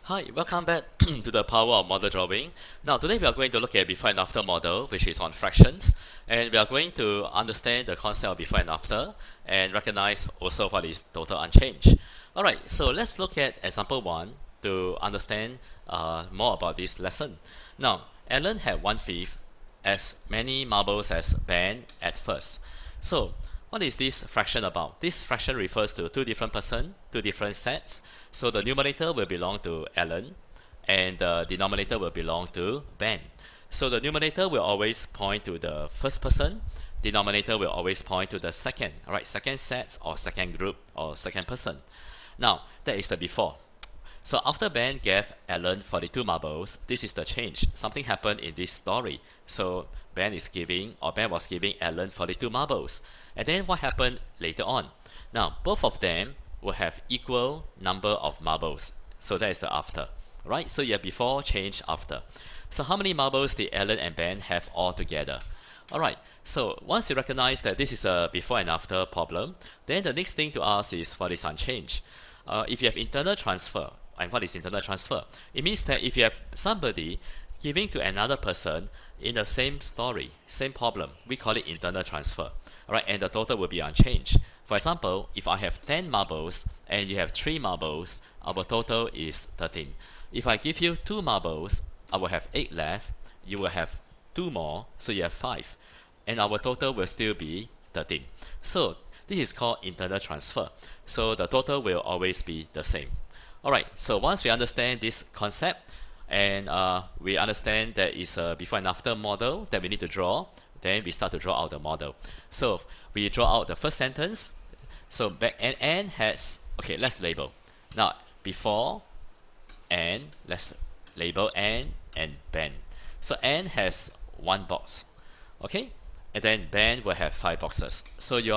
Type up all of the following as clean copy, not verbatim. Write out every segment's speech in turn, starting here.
Hi, welcome back to the power of model drawing. Now today we are going to look at before and after model, which is on fractions, and we are going to understand the concept of before and after and recognize also what is total unchanged. Alright, so let's look at example 1 to understand more about this lesson. Now, Alan had 1/5 as many marbles as Ben at first. So what is this fraction about? This fraction refers to two different persons, two different sets. So the numerator will belong to Alan and the denominator will belong to Ben. So the numerator will always point to the first person, denominator will always point to the second, right? Second set or second group or second person. Now, that is the before. So after Ben gave Alan 42 marbles, this is the change. Something happened in this story. So Ben was giving Alan 42 marbles. And then what happened later on? Now, both of them will have equal number of marbles. So that is the after, right? So you have before, change, after. So how many marbles did Alan and Ben have all together? Alright, so once you recognize that this is a before and after problem, then the next thing to ask is what is unchanged? If you have internal transfer, and what is internal transfer? It means that if you have somebody giving to another person in the same story, same problem, we call it internal transfer. Alright, and the total will be unchanged. For example, if I have 10 marbles and you have 3 marbles, our total is 13. If I give you 2 marbles, I will have 8 left, you will have 2 more, so you have 5. And our total will still be 13. So this is called internal transfer. So the total will always be the same. Alright, so once we understand this concept and we understand that it's a before and after model that we need to draw, then we start to draw out the model. So we draw out the first sentence. So back N has, okay, let's label. Now before N, let's label N and Ben. So N has 1 box, okay, and then Ben will have 5 boxes. So you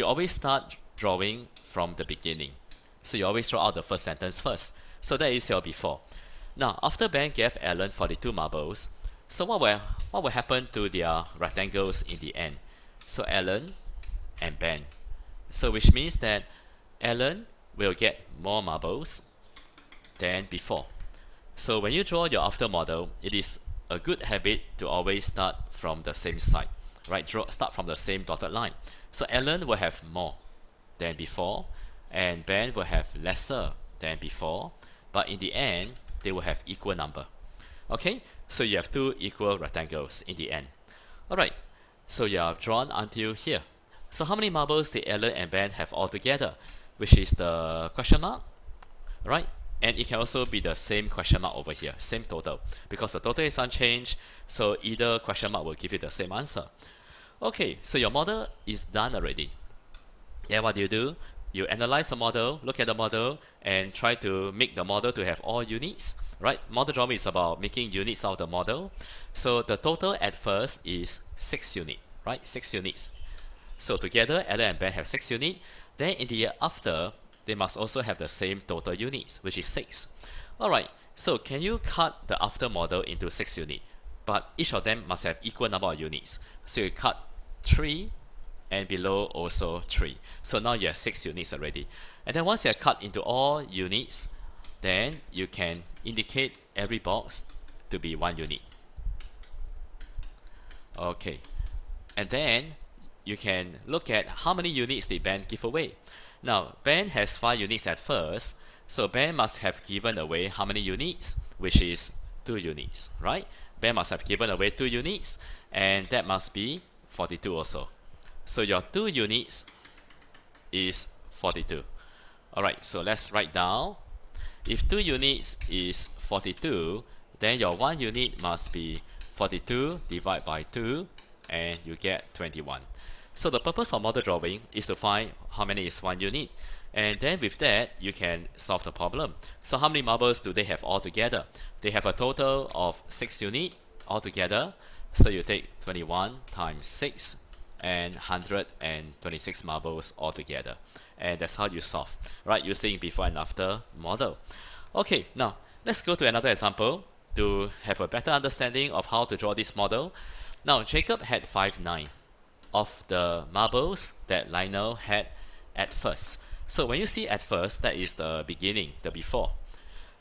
always start drawing from the beginning. So you always draw out the first sentence first. So that is your before. Now after Ben gave Alan 42 marbles, so what will happen to their rectangles in the end? So Alan and Ben. So which means that Alan will get more marbles than before. So when you draw your after model, it is a good habit to always start from the same side, right? Start from the same dotted line. So Alan will have more than before and Ben will have lesser than before, but in the end they will have equal number. Okay, so you have 2 equal rectangles in the end. Alright, so you have drawn until here. So how many marbles did Alan and Ben have all together? Which is the question mark, right? And it can also be the same question mark over here, same total, because the total is unchanged, so either question mark will give you the same answer. Okay, so your model is done already. Then what do? You analyze the model, look at the model, and try to make the model to have all units, right? Model drawing is about making units out of the model. So the total at first is 6 units, right? 6 units. So together, Alan and Ben have 6 units. Then in the after, they must also have the same total units, which is 6. Alright, so can you cut the after model into 6 units? But each of them must have equal number of units. So you cut 3, and below also 3. So now you have 6 units already. And then once you are cut into all units, then you can indicate every box to be 1 unit. Okay, and then you can look at how many units did Ben give away. Now Ben has 5 units at first, so Ben must have given away how many units? Which is 2 units, right? Ben must have given away 2 units, and that must be 42 also. So your 2 units is 42. Alright, so let's write down. If 2 units is 42, then your 1 unit must be 42 divided by 2, and you get 21. So the purpose of model drawing is to find how many is 1 unit. And then with that, you can solve the problem. So how many marbles do they have all together? They have a total of 6 units altogether. So you take 21 times 6, and 126 marbles altogether. And that's how you solve, right? Using before and after model. Okay, now let's go to another example to have a better understanding of how to draw this model. Now Jacob had 5/9 of the marbles that Lionel had at first. So when you see at first, that is the beginning, the before.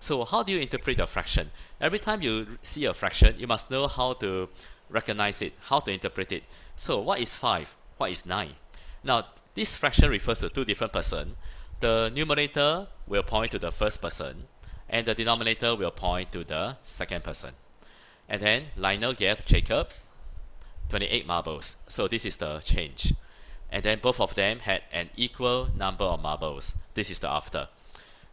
So how do you interpret a fraction? Every time you see a fraction, you must know how to recognize it, how to interpret it. So what is 5? What is 9? Now, this fraction refers to two different persons. The numerator will point to the first person, and the denominator will point to the second person. And then Lionel gave Jacob 28 marbles. So this is the change. And then both of them had an equal number of marbles. This is the after.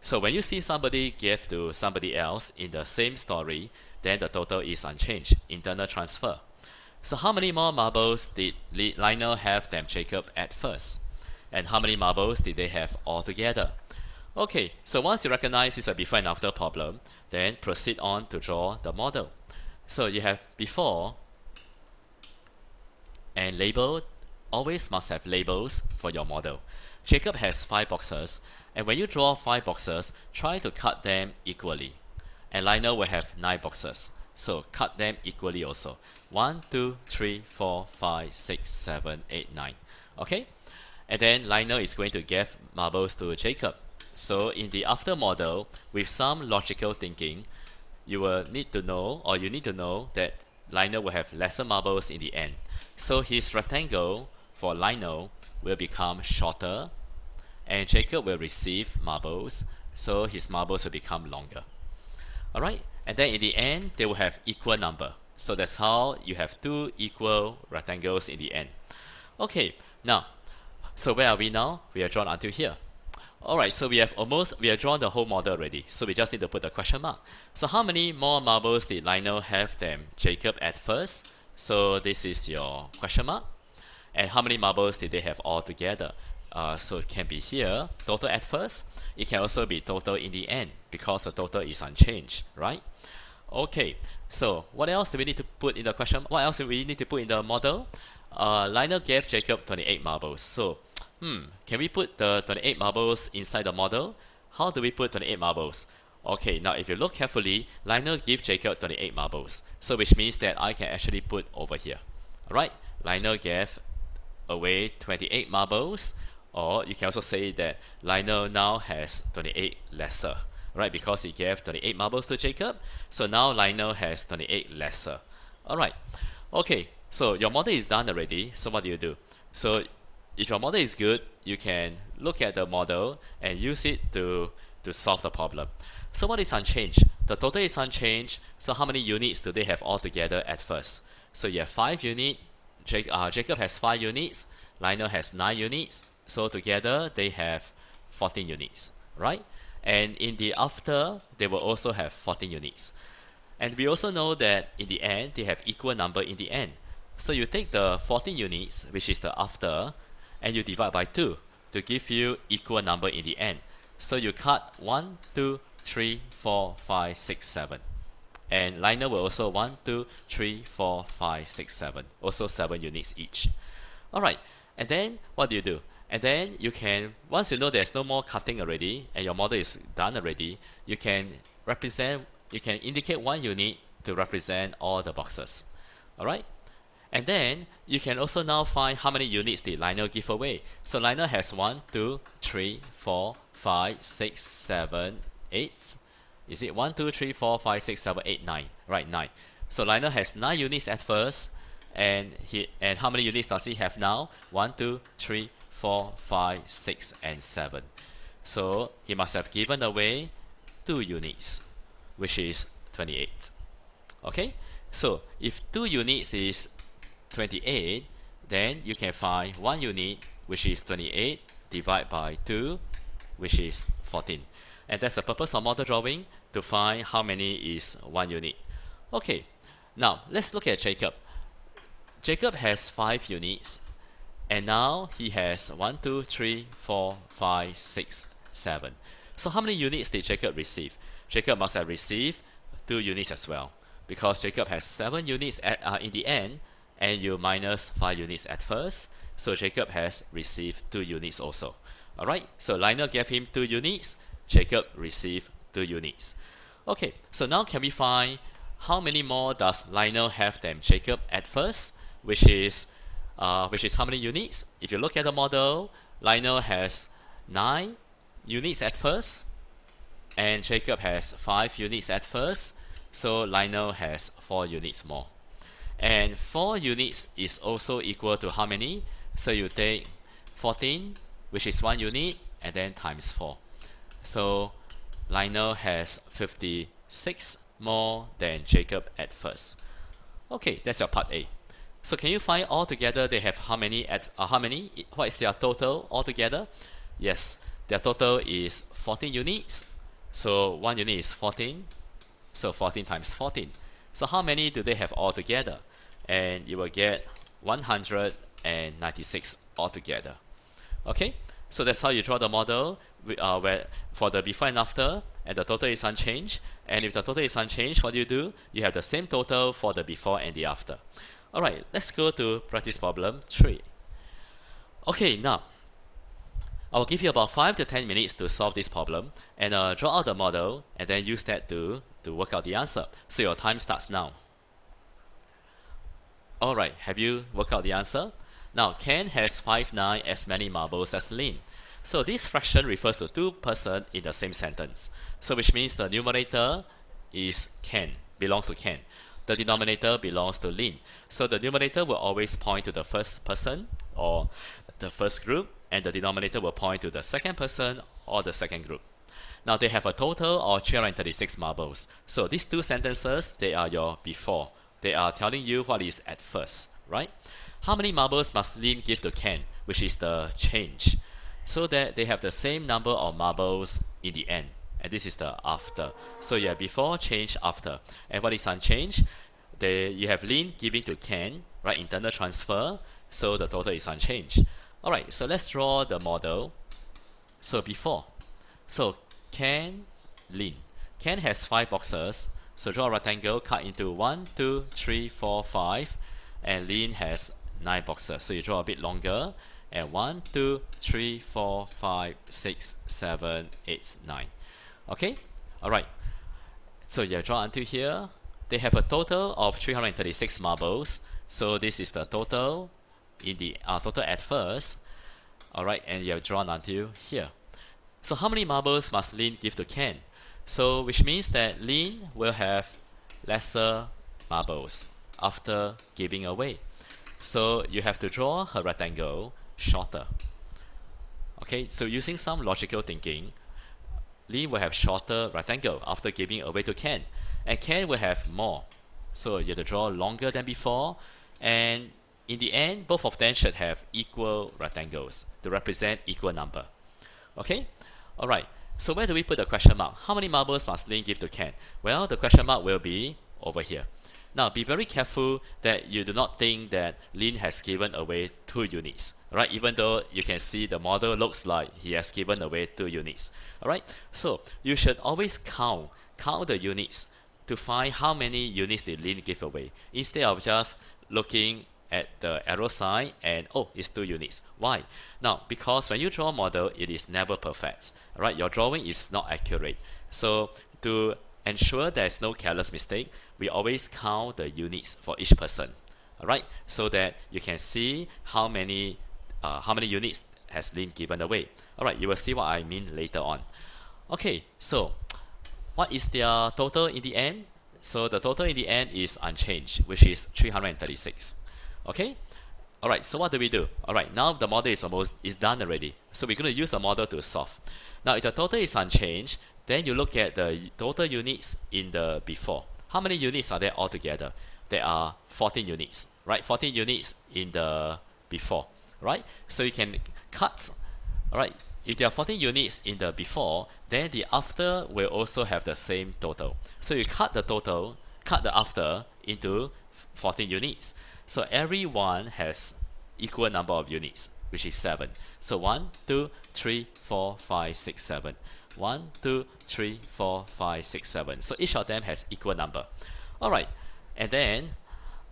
So when you see somebody give to somebody else in the same story, then the total is unchanged, internal transfer. So how many more marbles did Lionel have than Jacob at first? And how many marbles did they have altogether? Okay, so once you recognize it's a before and after problem, then proceed on to draw the model. So you have before and label. Always must have labels for your model. Jacob has 5 boxes, and when you draw 5 boxes, try to cut them equally. And Lionel will have 9 boxes, so cut them equally also. 1, 2, 3, 4, 5, 6, 7, 8, 9. Okay? And then Lionel is going to give marbles to Jacob. So in the after model, with some logical thinking, you will need to know, or you need to know that Lionel will have lesser marbles in the end. So his rectangle for Lionel will become shorter, and Jacob will receive marbles, so his marbles will become longer. Alright, and then in the end, they will have equal number. So that's how you have 2 equal rectangles in the end. Okay, now, so where are we now? We are drawn until here. Alright, so we have drawn the whole model already, so we just need to put the question mark. So how many more marbles did Lionel have than Jacob at first? So this is your question mark. And how many marbles did they have all together? So it can be here, total at first. It can also be total in the end, because the total is unchanged, right? Okay, so what else do we need to put in the question? What else do we need to put in the model? Lionel gave Jacob 28 marbles. So, can we put the 28 marbles inside the model? How do we put 28 marbles? Okay, now if you look carefully, Lionel gave Jacob 28 marbles. So which means that I can actually put over here. Alright, Lionel gave away 28 marbles, or you can also say that Lionel now has 28 lesser, right? Because he gave 28 marbles to Jacob, so now Lionel has 28 lesser. Alright, okay, so your model is done already, so what do? So if your model is good, you can look at the model and use it to solve the problem. So what is unchanged? The total is unchanged, so how many units do they have altogether at first? So you have 5 units, Jacob has 5 units, Lionel has 9 units, so together they have 14 units, right? And in the after, they will also have 14 units. And we also know that in the end, they have equal number in the end. So you take the 14 units, which is the after, and you divide by 2 to give you equal number in the end. So you cut 1, 2, 3, 4, 5, 6, 7. And Lionel will also 1, 2, 3, 4, 5, 6, 7. Also 7 units each. Alright, and then what do? And then you can, once you know there's no more cutting already, and your model is done already, you can indicate 1 unit to represent all the boxes. Alright? And then you can also now find how many units did Lionel give away. So Lionel has 1, 2, 3, 4, 5, 6, 7, 8. Is it 1, 2, 3, 4, 5, 6, 7, 8, 9? Right, 9. So Lionel has 9 units at first, and how many units does he have now? 1, 2, 3, 4, 5, 6, and 7. So he must have given away 2 units, which is 28. Okay? So if 2 units is 28, then you can find 1 unit, which is 28, divide by 2, which is 14. And that's the purpose of model drawing, to find how many is 1 unit. Okay, now let's look at Jacob. Jacob has 5 units, and now he has 1, 2, 3, 4, 5, 6, 7. So how many units did Jacob receive? Jacob must have received 2 units as well, because Jacob has 7 units in the end, and you minus 5 units at first, so Jacob has received 2 units also. Alright, so Lionel gave him 2 units, Jacob received 2 units. Okay, so now can we find how many more does Lionel have than Jacob at first, which is how many units? If you look at the model, Lionel has 9 units at first, and Jacob has 5 units at first, so Lionel has 4 units more. And 4 units is also equal to how many? So you take 14, which is 1 unit, and then times 4. So Lionel has 56 more than Jacob at first. Okay, that's your part A. So can you find altogether they have how many at how many? What is their total altogether? Yes, their total is 14 units. So 1 unit is 14. So 14 times 14. So how many do they have altogether? And you will get 196 altogether. Okay, so that's how you draw the model where for the before and after, and the total is unchanged. And if the total is unchanged, what do? You have the same total for the before and the after. Alright, let's go to practice problem 3. Okay, now I'll give you about 5 to 10 minutes to solve this problem and draw out the model and then use that to work out the answer. So your time starts now. Alright, have you worked out the answer? Now, Ken has 5/9 as many marbles as Lin. So this fraction refers to 2 persons in the same sentence. So which means the numerator is Ken, belongs to Ken. The denominator belongs to Lin. So the numerator will always point to the first person or the first group, and the denominator will point to the second person or the second group. Now they have a total of 336 marbles. So these 2 sentences, they are your before. They are telling you what is at first, right? How many marbles must Lin give to Ken, which is the change, so that they have the same number of marbles in the end. And this is the after. So you have before, change, after. And what is unchanged? You have Lin giving to Ken, right? Internal transfer. So the total is unchanged. Alright, so let's draw the model. So before. So Ken, Lin. Ken has 5 boxes. So draw a rectangle, cut into 1, 2, 3, 4, 5. And Lin has 9 boxes. So you draw a bit longer. And 1, 2, 3, 4, 5, 6, 7, 8, 9. Okay? Alright. So you draw until here. They have a total of 336 marbles. So this is the total in the total at first. Alright, and you have drawn until here. So how many marbles must Lin give to Ken? So which means that Lin will have lesser marbles after giving away. So you have to draw her rectangle shorter. Okay, so using some logical thinking, Lin will have shorter rectangle after giving away to Ken, and Ken will have more. So you have to draw longer than before, and in the end, both of them should have equal rectangles to represent equal number. Okay? Alright, so where do we put the question mark? How many marbles must Lin give to Ken? Well, the question mark will be over here. Now, be very careful that you do not think that Lin has given away 2 units. Right? Even though you can see the model looks like he has given away 2 units. Alright? So, you should always count the units to find how many units did Lin give away, instead of just looking at the arrow sign and oh, it's 2 units. Why? Now, because when you draw a model, it is never perfect. Right? Your drawing is not accurate. So to ensure there is no careless mistake, we always count the units for each person. Alright? So that you can see how many units has Lin given away. Alright, you will see what I mean later on. Okay, so what is their total in the end? So the total in the end is unchanged, which is 336. Okay? Alright, so what do we do? Alright, now the model is done already. So we're going to use the model to solve. Now if the total is unchanged, then you look at the total units in the before. How many units are there altogether? There are 14 units, right? 14 units in the before, right? So you can cut, alright, if there are 14 units in the before, then the after will also have the same total. So you cut the after into 14 units. So every one has equal number of units, which is 7. So 1, 2, 3, 4, 5, 6, 7. 1, 2, 3, 4, 5, 6, 7. So each of them has equal number. Alright, and then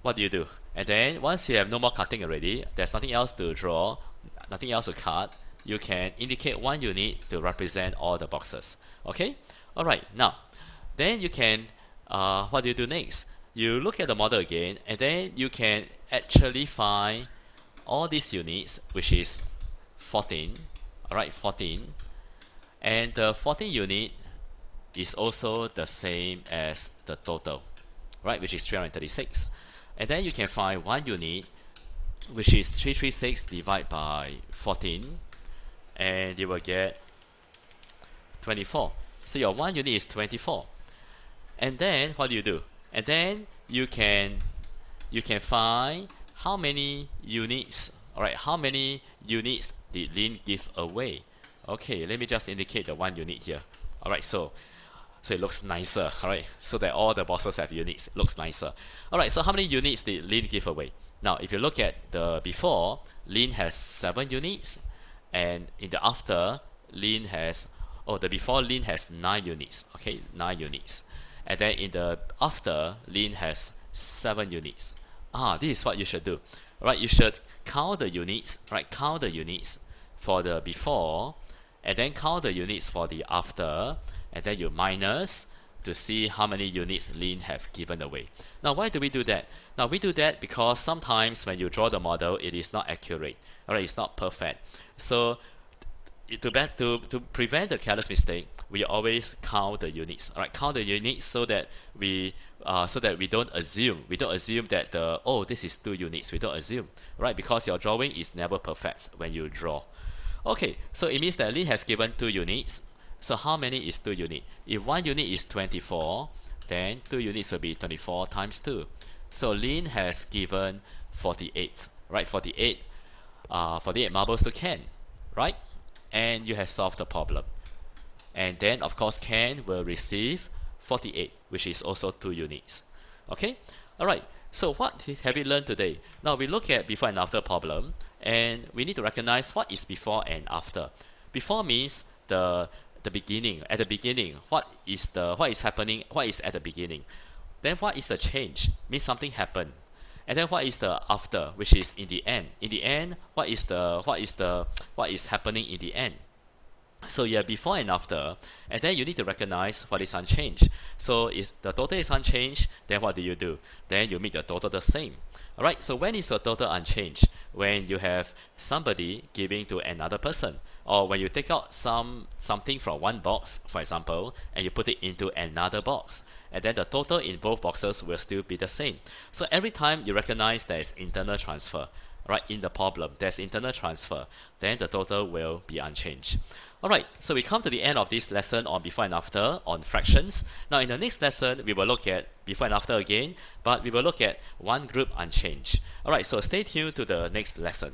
what do you do? And then once you have no more cutting already, there's nothing else to draw, nothing else to cut, you can indicate 1 unit to represent all the boxes. Okay? Alright, now, then you can, what do you do next? You look at the model again, and then you can actually find all these units, which is 14. Alright, 14. And the 14 unit is also the same as the total, right, which is 336. And then you can find one unit, which is 336 divided by 14, and you will get 24. So your one unit is 24. And then what do? And then you can find how many units. Alright, how many units did Lin give away? Okay, let me just indicate the one unit here. Alright, so it looks nicer, alright, so that all the boxes have units. It looks nicer. Alright, so how many units did Lin give away? Now, if you look at the before, Lin has 7 units, and in the after, Lin has, the before Lin has 9 units, okay, 9 units. And then in the after, Lin has 7 units. This is what you should do. Right, you should count the units, right, count the units for the before, and then count the units for the after, and then you minus to see how many units Lin have given away. Now, why do we do that? Now, we do that because sometimes when you draw the model, it is not accurate, alright, it's not perfect. So to prevent the careless mistake, we always count the units. Alright, count the units so that we don't assume that this is 2 units. We don't assume, right? Because your drawing is never perfect when you draw. Okay, so it means that Lin has given 2 units. So how many is 2 units? If 1 unit is 24, then 2 units will be 24 times 2. So Lin has given 48, right? 48 marbles to Ken, right? And you have solved the problem. And then, of course, Ken will receive 48, which is also 2 units. Okay? Alright, so what have we learned today? Now, we look at before and after problem, and we need to recognize what is before and after. Before means the beginning. At the beginning, what is happening, what is at the beginning. Then what is the change? Means something happened. And then what is the after, which is in the end. In the end, what is happening in the end? So you have before and after, and then you need to recognize what is unchanged. So if the total is unchanged, then what do? Then you make the total the same. Alright, so when is the total unchanged? When you have somebody giving to another person, or when you take out something from one box, for example, and you put it into another box, and then the total in both boxes will still be the same. So every time you recognize there is internal transfer, right, in the problem, there's internal transfer, then the total will be unchanged. Alright, so we come to the end of this lesson on before and after on fractions. Now in the next lesson, we will look at before and after again, but we will look at one group unchanged. Alright, so stay tuned to the next lesson.